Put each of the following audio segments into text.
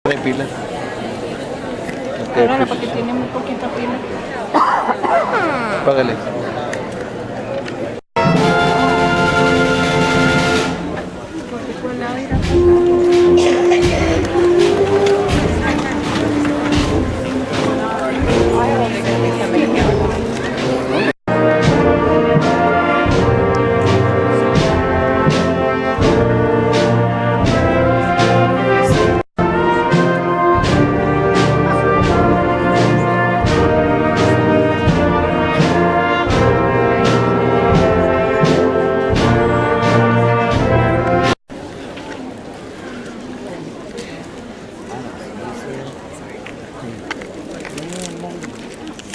¿Trae pila? Claro, porque tiene muy poquita pila. Págale.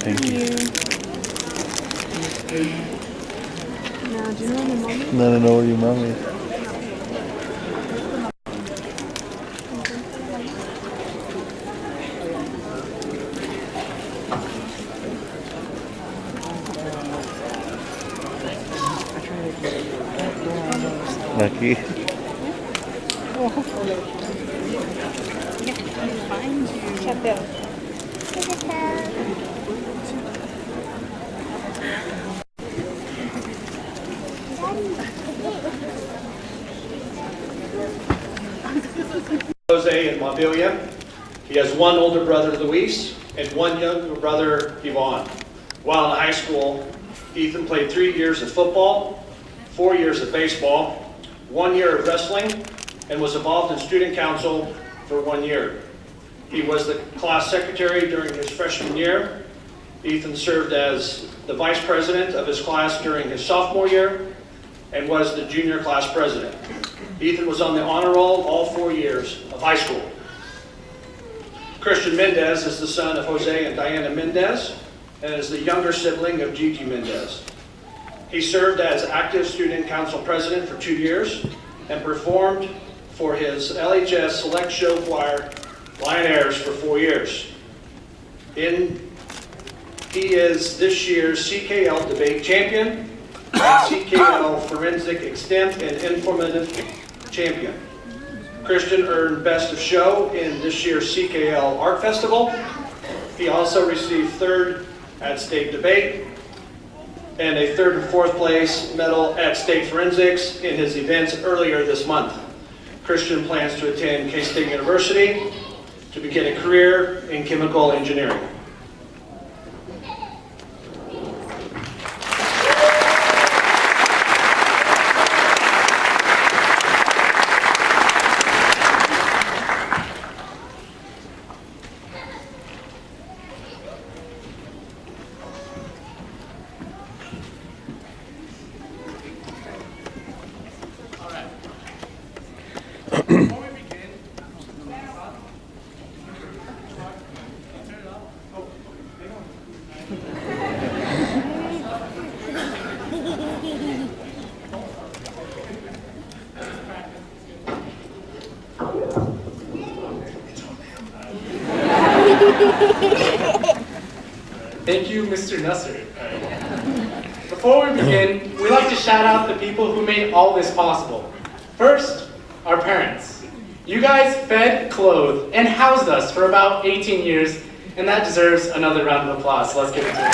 Thank you. Now, do you know your mom? No, I don't know where your mom is. Aquí. Chateado. Jose in Montpelier. He has one older brother, Luis, and one younger brother, Yvonne. While in high school, Ethan played 3 years of football, 4 years of baseball, 1 year of wrestling, and was involved in student council for 1 year. He was the class secretary during his freshman year. Ethan served as the vice president of his class during his sophomore year and was the junior class president. Ethan was on the honor roll all 4 years of high school. Christian Mendez is the son of Jose and Diana Mendez and is the younger sibling of Gigi Mendez. He served as active student council president for 2 years and performed for his LHS select show choir, Lyons for 4 years. He is this year's CKL debate champion and CKL forensic extent and informative champion. Christian earned Best of Show in this year's CKL Art Festival. He also received 3rd at state debate and a 3rd and 4th place medal at state forensics in his events earlier this month. Christian plans to attend K-State University to begin a career in chemical engineering. Thank you, Mr. Nusser. Before we begin, we'd like to shout out the people who made all this possible. First, our parents. You guys fed, clothed, and housed us for about 18 years, and that deserves another round of applause, so let's give it to them.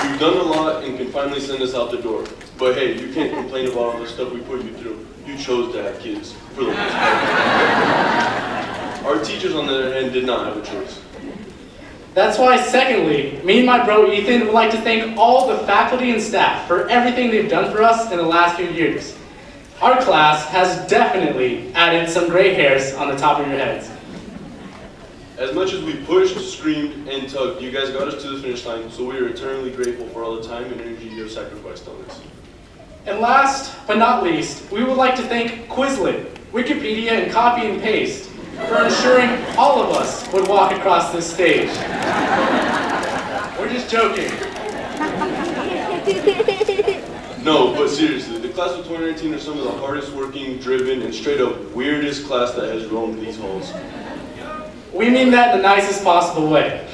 You've done a lot and can finally send us out the door. But hey, you can't complain about all the stuff we put you through. You chose to have kids, for the most part. Our teachers, on the other hand, did not have a choice. That's why, secondly, me and my bro Ethan would like to thank all the faculty and staff for everything they've done for us in the last few years. Our class has definitely added some gray hairs on the top of your heads. As much as we pushed, screamed, and tugged, you guys got us to the finish line, so we are eternally grateful for all the time and energy you have sacrificed on us. And last but not least, we would like to thank Quizlet, Wikipedia, and Copy and Paste for ensuring all of us would walk across this stage. We're just joking. No, but seriously, the class of 2019 are some of the hardest working, driven, and straight up weirdest class that has roamed these halls. We mean that in the nicest possible way.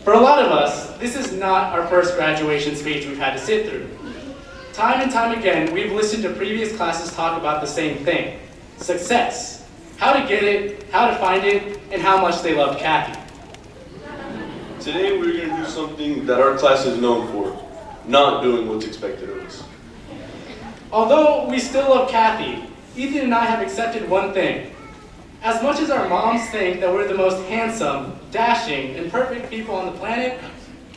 For a lot of us, this is not our first graduation speech we've had to sit through. Time and time again, we've listened to previous classes talk about the same thing: success. How to get it, how to find it, and how much they love Kathy. Today we're going to do something that our class is known for, not doing what's expected of us. Although we still love Kathy, Ethan and I have accepted one thing. As much as our moms think that we're the most handsome, dashing, and perfect people on the planet,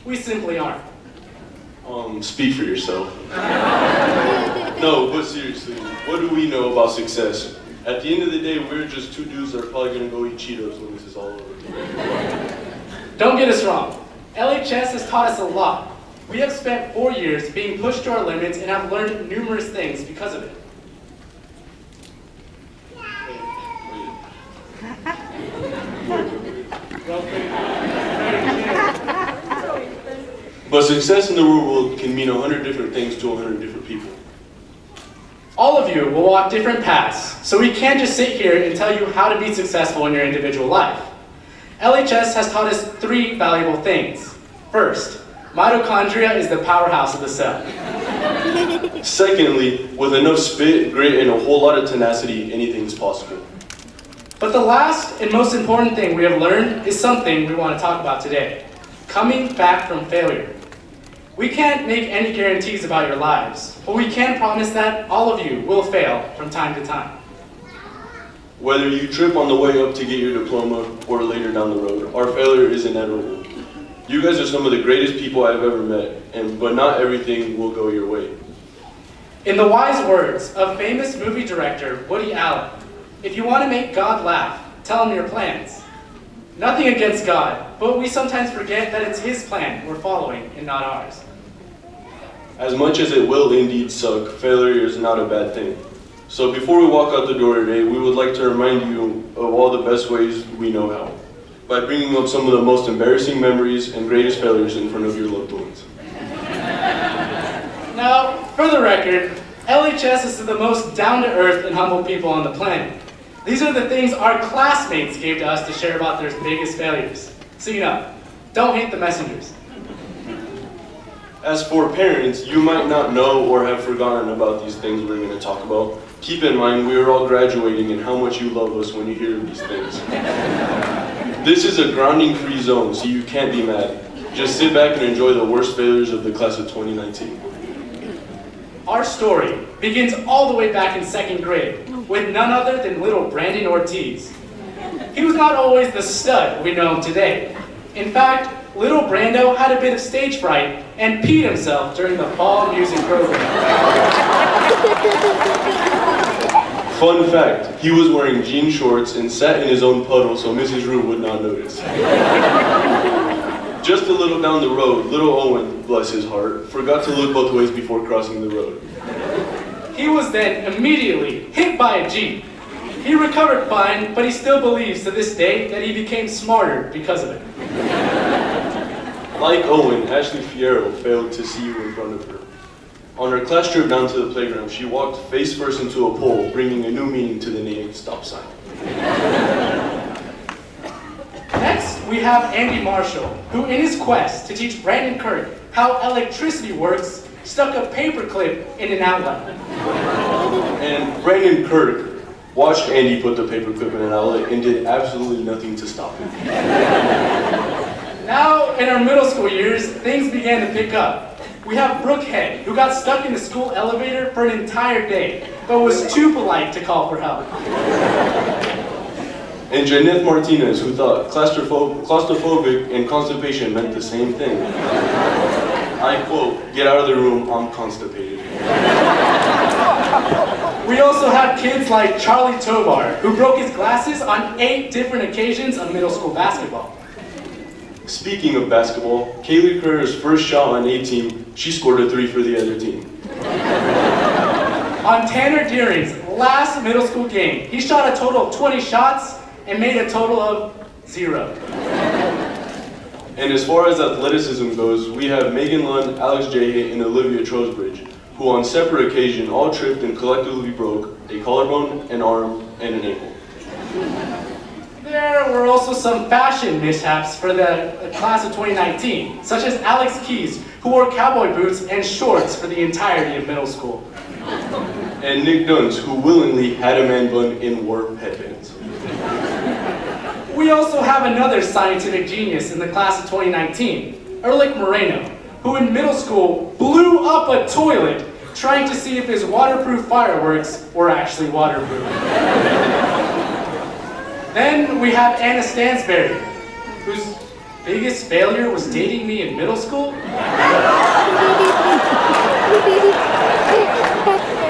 we simply aren't. Speak for yourself. No, but seriously, what do we know about success? At the end of the day, we're just two dudes that are probably going to go eat Cheetos when this is all over. Don't get us wrong. LHS has taught us a lot. We have spent 4 years being pushed to our limits and have learned numerous things because of it. But success in the real world can mean 100 different things to 100 different people. All of you will walk different paths, so we can't just sit here and tell you how to be successful in your individual life. LHS has taught us 3 valuable things. First, mitochondria is the powerhouse of the cell. Secondly, with enough spit, grit, and a whole lot of tenacity, anything's possible. But the last and most important thing we have learned is something we want to talk about today: coming back from failure. We can't make any guarantees about your lives, but we can promise that all of you will fail from time to time. Whether you trip on the way up to get your diploma or later down the road, our failure is inevitable. You guys are some of the greatest people I've ever met, but not everything will go your way. In the wise words of famous movie director Woody Allen, if you want to make God laugh, tell him your plans. Nothing against God, but we sometimes forget that it's His plan we're following and not ours. As much as it will indeed suck, failure is not a bad thing. So before we walk out the door today, we would like to remind you of all the best ways we know how, by bringing up some of the most embarrassing memories and greatest failures in front of your loved ones. Now, for the record, LHS is the most down-to-earth and humble people on the planet. These are the things our classmates gave to us to share about their biggest failures. So don't hate the messengers. As for parents, you might not know or have forgotten about these things we're going to talk about. Keep in mind, we are all graduating and how much you love us when you hear these things. This is a grounding-free zone, so you can't be mad. Just sit back and enjoy the worst failures of the class of 2019. Our story begins all the way back in 2nd grade with none other than little Brandon Ortiz. He was not always the stud we know him today. In fact, little Brando had a bit of stage fright and peed himself during the fall music program. Fun fact, he was wearing jean shorts and sat in his own puddle so Mrs. Rue would not notice. Just a little down the road, little Owen, bless his heart, forgot to look both ways before crossing the road. He was then immediately hit by a Jeep. He recovered fine, but he still believes to this day that he became smarter because of it. Like Owen, Ashley Fierro failed to see you in front of her. On her class trip down to the playground, she walked face first into a pole, bringing a new meaning to the name stop sign. Next, we have Andy Marshall, who in his quest to teach Brandon Kirk how electricity works, stuck a paperclip in an outlet. And Brandon Kirk watched Andy put the paperclip in an outlet and did absolutely nothing to stop him. Now, in our middle school years, things began to pick up. We have Brooke Head, who got stuck in the school elevator for an entire day, but was too polite to call for help. And Janeth Martinez, who thought claustrophobic and constipation meant the same thing. I quote, "Get out of the room, I'm constipated." We also have kids like Charlie Tovar, who broke his glasses on 8 different occasions of middle school basketball. Speaking of basketball, Kaylee Kerr's first shot on A-team, she scored a 3 for the other team. On Tanner Deering's last middle school game, he shot a total of 20 shots and made a total of 0. And as far as athleticism goes, we have Megan Lund, Alex J. and Olivia Trowbridge, who on separate occasion all tripped and collectively broke a collarbone, an arm, and an ankle. There were also some fashion mishaps for the class of 2019, such as Alex Keys, who wore cowboy boots and shorts for the entirety of middle school. And Nick Duns, who willingly had a man bun and wore headbands. We also have another scientific genius in the class of 2019, Erlich Moreno, who in middle school blew up a toilet trying to see if his waterproof fireworks were actually waterproof. Then we have Anna Stansberry, whose biggest failure was dating me in middle school.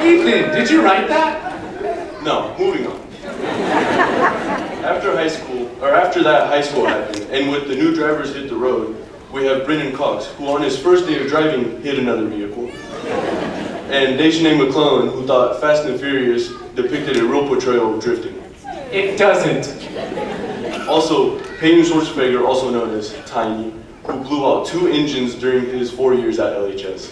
Ethan, did you write that? Now, moving on. After that high school happened, and with the new drivers hit the road, we have Brendan Cox, who on his first day of driving hit another vehicle. And Dejanay McClellan, who thought Fast and Furious depicted a real portrayal of drifting. It doesn't. Also, Peyton Schwarzenegger, also known as Tiny, who blew out 2 engines during his 4 years at LHS.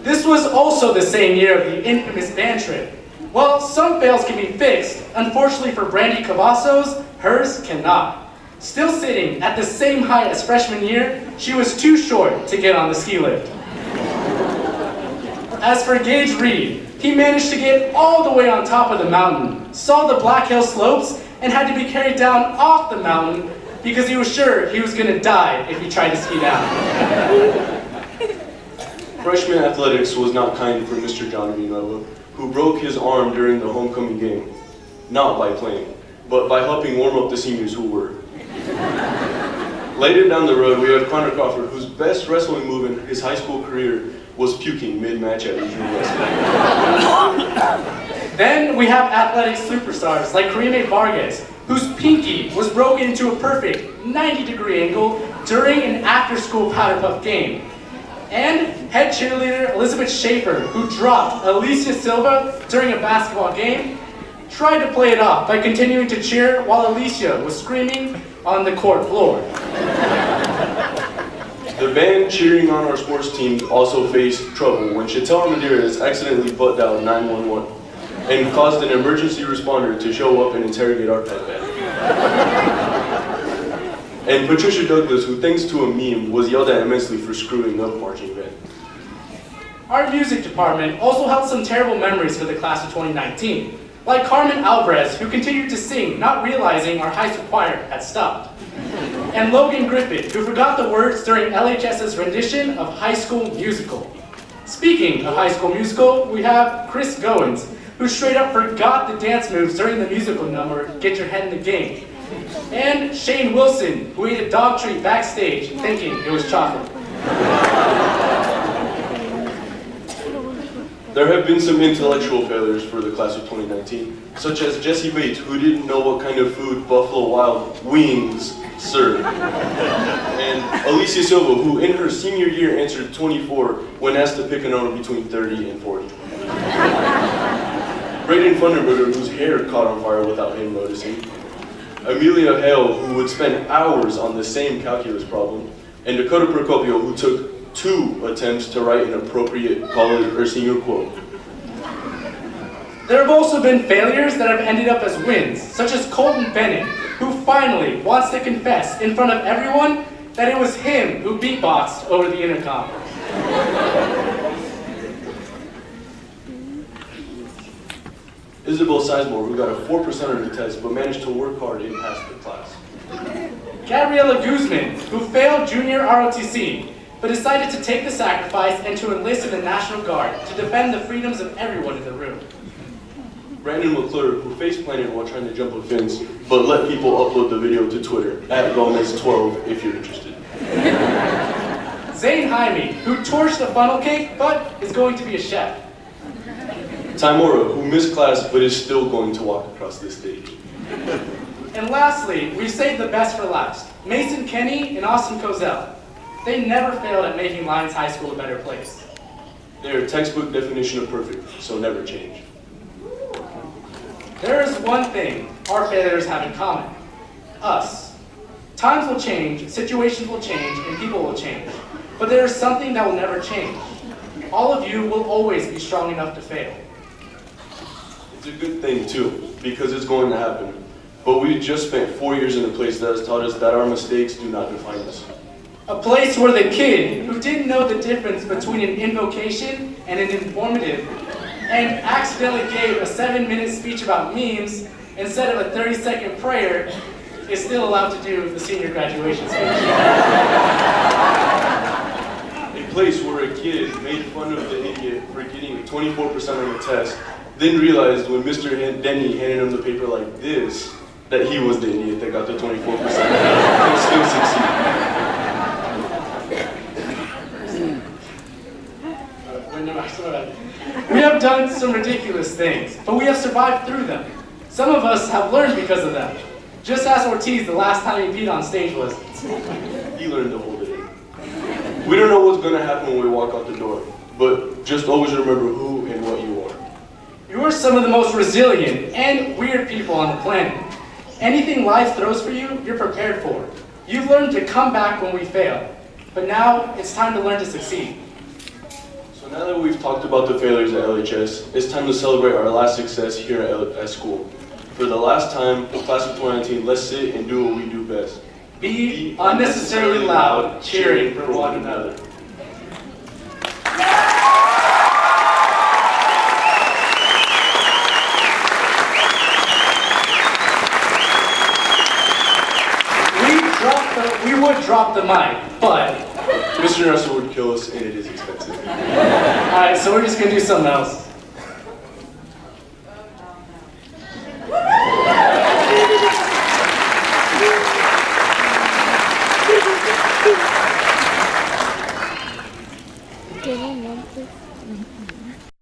This was also the same year of the infamous band trip. While some fails can be fixed, unfortunately for Brandy Cavazos, hers cannot. Still sitting at the same height as freshman year, she was too short to get on the ski lift. As for Gage Reed, he managed to get all the way on top of the mountain, saw the Black Hill slopes, and had to be carried down off the mountain because he was sure he was going to die if he tried to ski down. Freshman athletics was not kind for Mr. John Vinueva, who broke his arm during the homecoming game, not by playing, but by helping warm up the seniors who were. Later down the road, we have Connor Crawford, whose best wrestling move in his high school career was puking mid-match at regional wrestling. Then we have athletic superstars like Karime Vargas, whose pinky was broken into a perfect 90-degree angle during an after-school powder puff game. And head cheerleader Elizabeth Schaefer, who dropped Alicia Silva during a basketball game, tried to play it off by continuing to cheer while Alicia was screaming on the court floor. The band cheering on our sports team also faced trouble when Chantel Ramirez accidentally butt dialed 911 and caused an emergency responder to show up and interrogate our pet band. And Patricia Douglas, who thanks to a meme, was yelled at immensely for screwing up marching band. Our music department also held some terrible memories for the class of 2019, like Carmen Alvarez, who continued to sing, not realizing our high school choir had stopped. And Logan Griffith, who forgot the words during LHS's rendition of High School Musical. Speaking of High School Musical, we have Chris Goins, who straight up forgot the dance moves during the musical number, Get Your Head in the Game. And Shane Wilson, who ate a dog treat backstage thinking it was chocolate. There have been some intellectual failures for the class of 2019, such as Jesse Bates, who didn't know what kind of food Buffalo Wild Wings served. And Alicia Silva, who in her senior year answered 24 when asked to pick a number between 30 and 40. Braden Funderburger, whose hair caught on fire without him noticing. Amelia Hale, who would spend hours on the same calculus problem. And Dakota Procopio, who took 2 attempts to write an appropriate college or senior quote. There have also been failures that have ended up as wins, such as Colton Bennett, who finally wants to confess in front of everyone that it was him who beatboxed over the intercom. Isabel Sizemore, who got a 4% on the test but managed to work hard and pass the class. Gabriela Guzman, who failed junior ROTC, but decided to take the sacrifice and to enlist in the National Guard to defend the freedoms of everyone in the room. Brandon McClure, who face-planted while trying to jump a fence, but let people upload the video to Twitter, @Gomez12 if you're interested. Zane Jaime, who torched the funnel cake, but is going to be a chef. Timora, who missed class but is still going to walk across this stage. And lastly, we've saved the best for last. Mason Kenny and Austin Kozel. They never failed at making Lyons High School a better place. They are textbook definition of perfect, so never change. There is one thing our failures have in common. Us. Times will change, situations will change, and people will change. But there is something that will never change. All of you will always be strong enough to fail. It's a good thing too, because it's going to happen. But we just spent 4 years in a place that has taught us that our mistakes do not define us. A place where the kid who didn't know the difference between an invocation and an informative and accidentally gave a 7-minute speech about memes instead of a 30-second prayer is still allowed to do the senior graduation speech. A place where a kid made fun of the idiot for getting 24% on the test, then realized when Mr. Denny handed him the paper like this, that he was the idiot that got the 24% and still succeeded. We have done some ridiculous things, but we have survived through them. Some of us have learned because of them. Just ask Ortiz the last time he peed on stage was. He learned to hold it in. We don't know what's going to happen when we walk out the door, but just always remember who and what you are. You are some of the most resilient and weird people on the planet. Anything life throws for you, you're prepared for. You've learned to come back when we fail, but now it's time to learn to succeed. So now that we've talked about the failures at LHS, it's time to celebrate our last success here at school. For the last time, class of 2019, let's sit and do what we do best. Be unnecessarily loud, cheering for one another. We would drop the mic, but Mr. Russell would kill us, and it is expensive. alright, so we're just gonna do something else.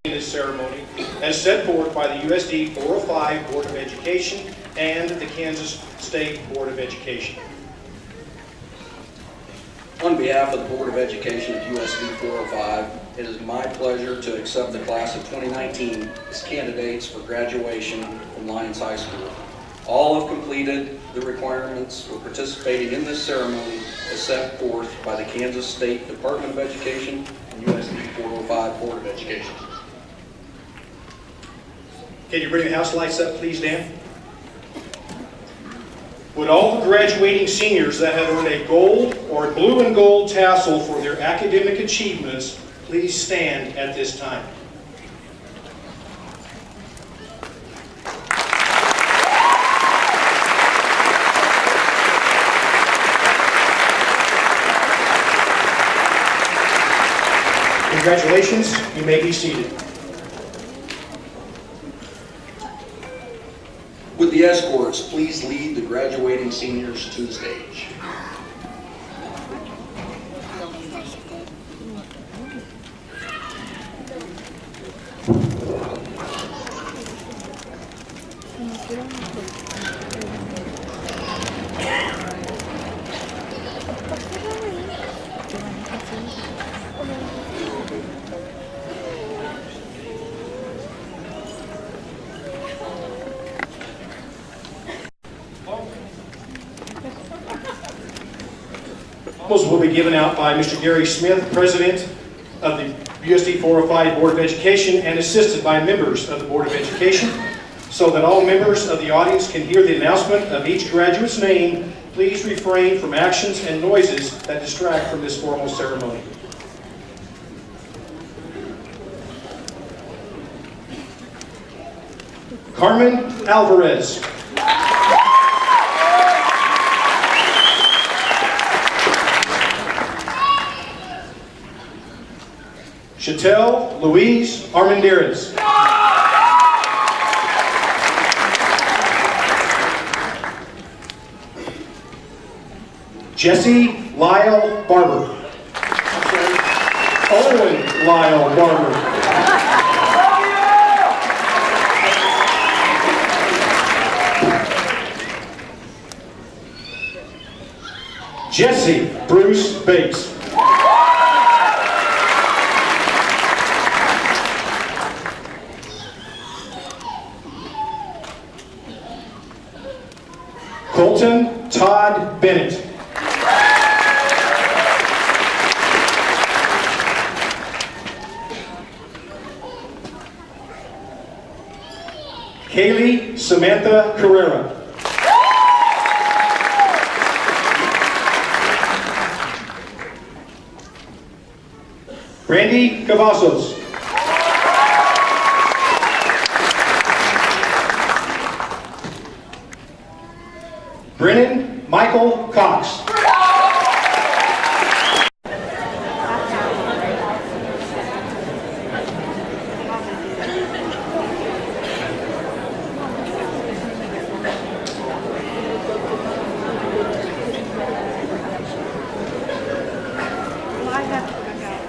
This ceremony as set forth by the USD 405 Board of Education and the Kansas State Board of Education. On behalf of the Board of Education of USD 405, it is my pleasure to accept the class of 2019 as candidates for graduation from Lyons High School. All have completed the requirements for participating in this ceremony as set forth by the Kansas State Department of Education and USD 405 Board of Education. Can you bring the house lights up, please, Dan? Would all the graduating seniors that have earned a gold or blue and gold tassel for their academic achievements please stand at this time? Congratulations, you may be seated. Would the escorts please lead the graduating seniors to the stage? Diplomas will be given out by Mr. Gary Smith, President of the USD 405 Board of Education, and assisted by members of the Board of Education. So that all members of the audience can hear the announcement of each graduate's name, please refrain from actions and noises that distract from this formal ceremony. Carmen Alvarez. Chatelle Louise Armendariz. Jesse Lyle Barber. Owen Lyle Barber. Jesse Bruce Bates. Colton Todd Bennett. Kaylee Samantha Carrera. Brandy Cavazos. Brennan Michael Cox. Well, I have to look out.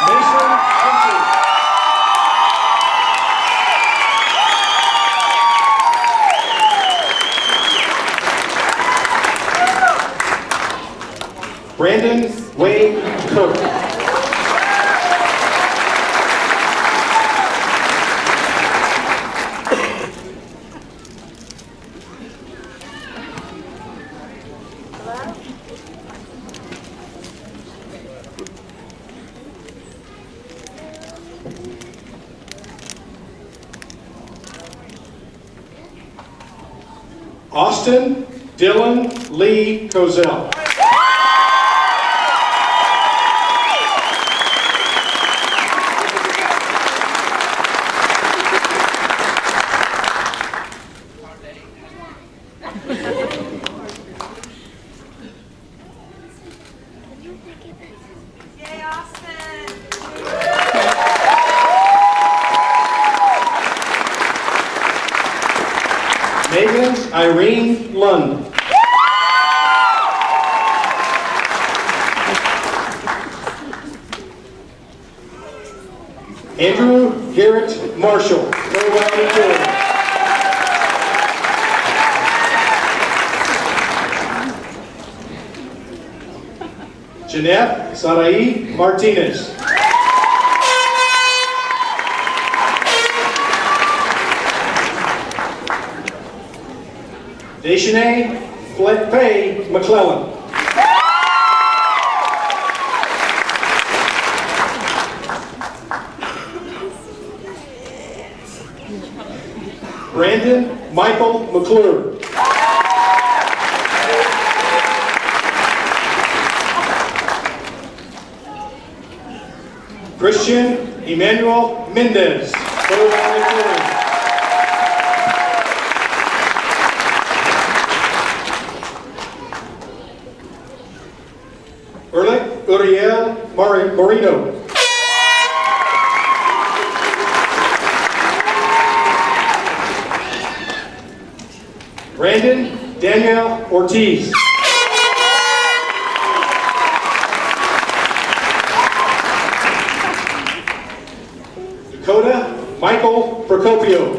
Mason Simpson. Brandon Wade Cook. Austin Dylan Lee Kozel. Yay, Austin! Megan Irene Lund. Andrew Garrett Marshall. Very well done. Jeanette Sarai Martinez. Deshanae Faye McClellan. Brandon Michael McClure. Christian Emmanuel Mendez. Very well done. Uriel Moreno. Brandon Daniel Ortiz. Dakota Michael Procopio.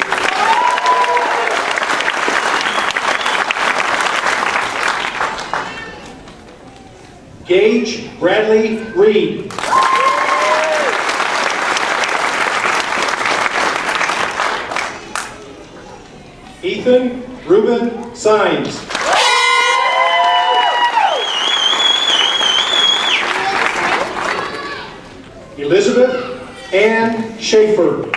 Gage Bradley Reed. Ethan Ruben Sines. Elizabeth Ann Schaefer.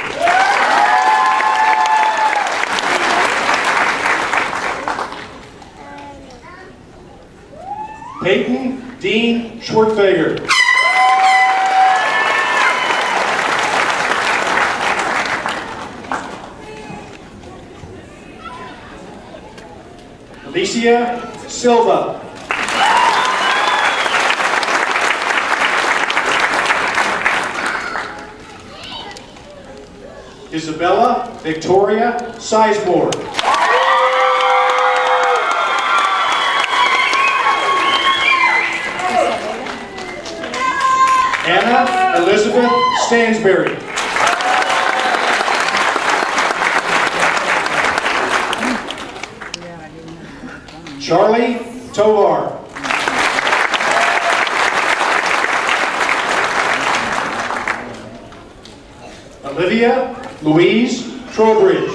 Peyton Dean Schwartfager. Alicia Silva. Isabella Victoria Sizemore. Anna Elizabeth Stansberry. Charlie Tovar. Olivia Louise Trowbridge.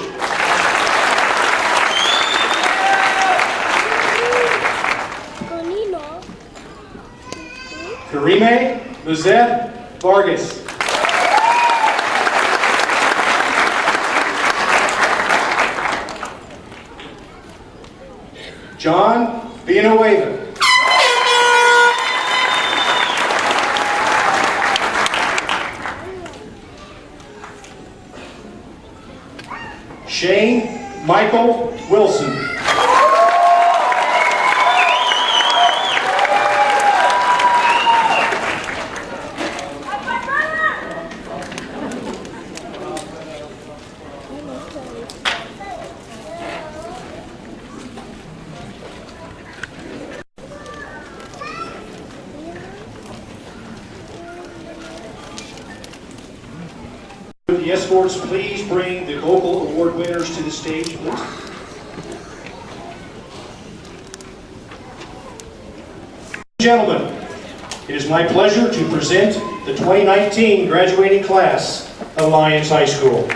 Karime Lizette Vargas. John Villanueva. Shane Michael Wilson. Would the escorts please bring the vocal award winners to the stage, please? Gentlemen, it is my pleasure to present the 2019 graduating class of Lyons High School.